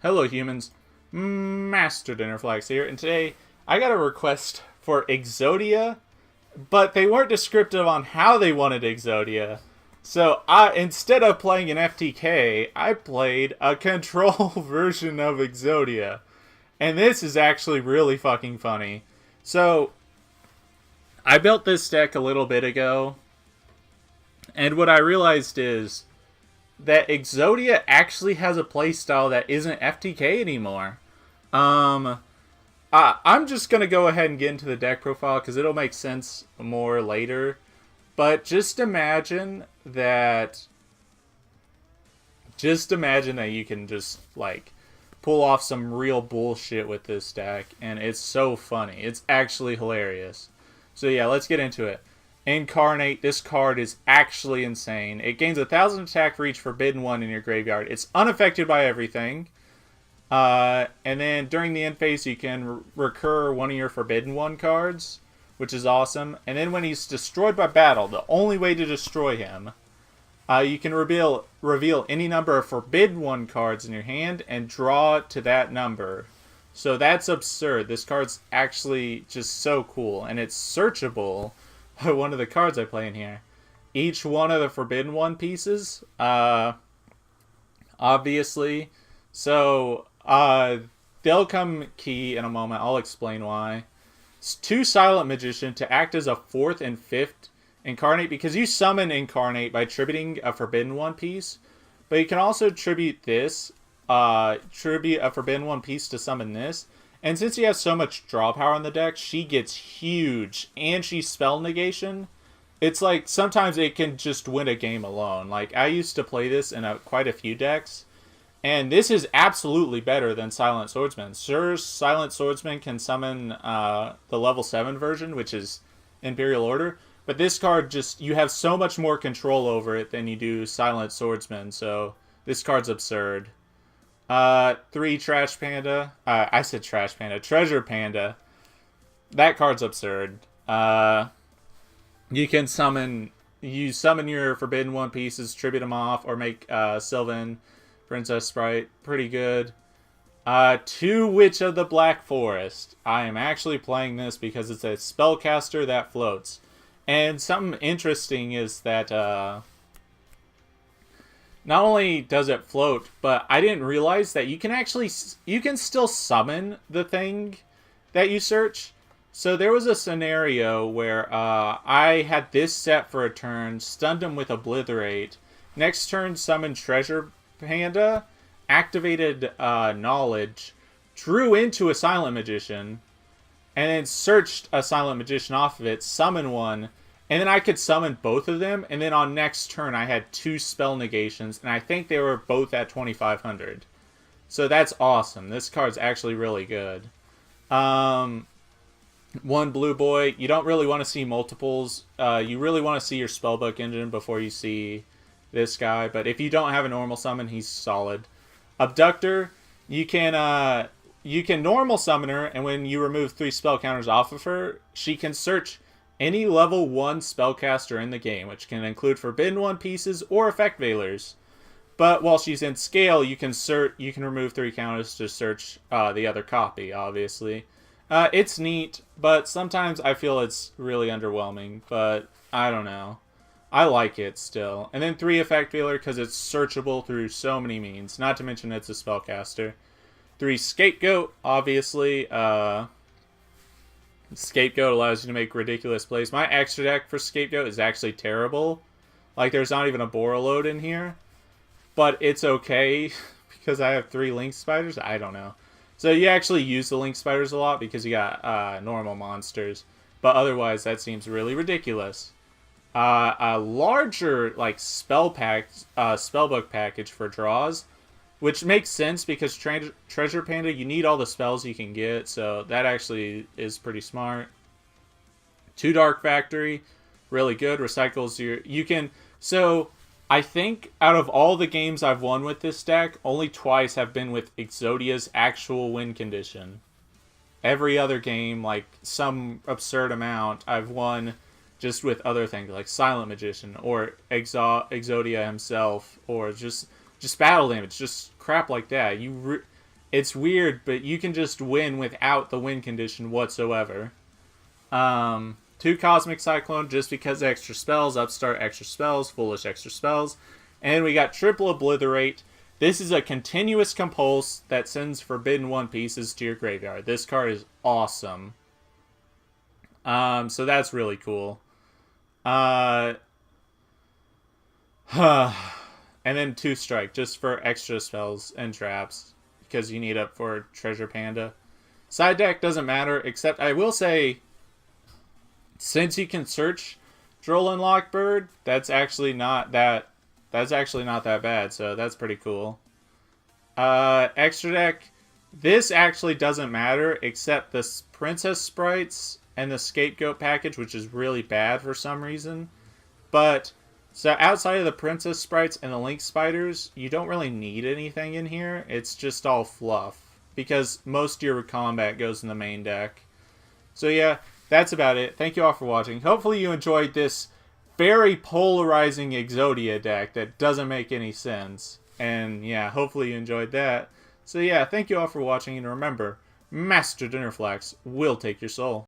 Hello humans, Master Dinnerflax here, and today I got a request for Exodia, but they weren't descriptive on how they wanted Exodia. So instead of playing an FTK, I played a control version of Exodia. And this is actually really fucking funny. So, I built this deck a little bit ago, and what I realized is that Exodia actually has a playstyle that isn't FTK anymore. Um, I'm just gonna go ahead and get into the deck profile because it'll make sense more later. But just imagine that. Just imagine that you can just like pull off some real bullshit with this deck, and it's so funny. It's actually hilarious. So yeah, let's get into it. Incarnate, this card is actually insane. It gains 1,000 attack for each Forbidden One in your graveyard. It's unaffected by everything. And then during the end phase, you can recur one of your Forbidden One cards, which is awesome. And then when he's destroyed by battle, the only way to destroy him, you can reveal any number of Forbidden One cards in your hand and draw to that number. So that's absurd. This card's actually just so cool, and it's searchable. One of the cards I play in here. Each one of the Forbidden One pieces, obviously. So, they'll come key in a moment. I'll explain why. It's 2 Silent Magician to act as a 4th and 5th Incarnate, because you summon Incarnate by tributing a Forbidden One piece. But you can also tribute this, tribute a Forbidden One piece to summon this. And since you have so much draw power on the deck, she gets huge. And she's spell negation. It's like, sometimes it can just win a game alone. Like, I used to play this in quite a few decks. And this is absolutely better than Silent Swordsman. Sure, Silent Swordsman can summon the level 7 version, which is Imperial Order. But this card just, you have so much more control over it than you do Silent Swordsman. So, this card's absurd. 3 Trash Panda. I said Trash Panda. Treasure Panda. That card's absurd. You can summon your Forbidden One pieces, tribute them off, or make Sylvan Princess Sprite. Pretty good. 2 Witch of the Black Forest. I am actually playing this because it's a spellcaster that floats. And something interesting is that not only does it float, but I didn't realize that you can still summon the thing that you search. So there was a scenario where I had this set for a turn, stunned him with Obliterate. Next turn, summoned Treasure Panda, activated Knowledge, drew into a Silent Magician, and then searched a Silent Magician off of it, summon one, and then I could summon both of them, and then on next turn I had 2 spell negations, and I think they were both at 2,500. So that's awesome. This card's actually really good. 1 blue boy. You don't really want to see multiples. You really want to see your spellbook engine before you see this guy, but if you don't have a normal summon, he's solid. Abductor. You can normal summon her, and when you remove 3 spell counters off of her, she can search any level 1 spellcaster in the game, which can include Forbidden One pieces or Effect Veilers. But while she's in scale, you can remove 3 counters to search the other copy, obviously. It's neat, but sometimes I feel it's really underwhelming, but I don't know. I like it still. And then 3 Effect Veiler because it's searchable through so many means, not to mention it's a spellcaster. 3 Scapegoat, obviously. Scapegoat allows you to make ridiculous plays. My extra deck for Scapegoat is actually terrible. Like, there's not even a Borreload in here. But it's okay, because I have 3 Link Spiders? I don't know. So you actually use the Link Spiders a lot, because you got normal monsters. But otherwise, that seems really ridiculous. A larger, like, spellbook package for draws, which makes sense because Treasure Panda, you need all the spells you can get, so that actually is pretty smart. 2 Dark Factory, really good. Recycles you can. So I think out of all the games I've won with this deck, only twice have been with Exodia's actual win condition. Every other game, like some absurd amount, I've won just with other things like Silent Magician or Exodia himself, or just battle damage, just crap like that. It's weird, but you can just win without the win condition whatsoever. 2 Cosmic Cyclone, just because extra spells, Upstart extra spells, Foolish extra spells. And we got triple Obliterate. This is a continuous compulse that sends Forbidden One pieces to your graveyard. This card is awesome. So that's really cool. And then 2 Strike, just for extra spells and traps, because you need it for Treasure Panda. Side deck doesn't matter, except I will say, since you can search Droll Lockbird, that's actually not that bad, so that's pretty cool. Extra deck, this actually doesn't matter, except the Princess Sprites and the Scapegoat package, which is really bad for some reason. But, so outside of the Princess Sprites and the Link Spiders, you don't really need anything in here. It's just all fluff, because most of your combat goes in the main deck. So yeah, that's about it. Thank you all for watching. Hopefully you enjoyed this very polarizing Exodia deck that doesn't make any sense. And yeah, hopefully you enjoyed that. So yeah, thank you all for watching, and remember, Master Dinnerflax will take your soul.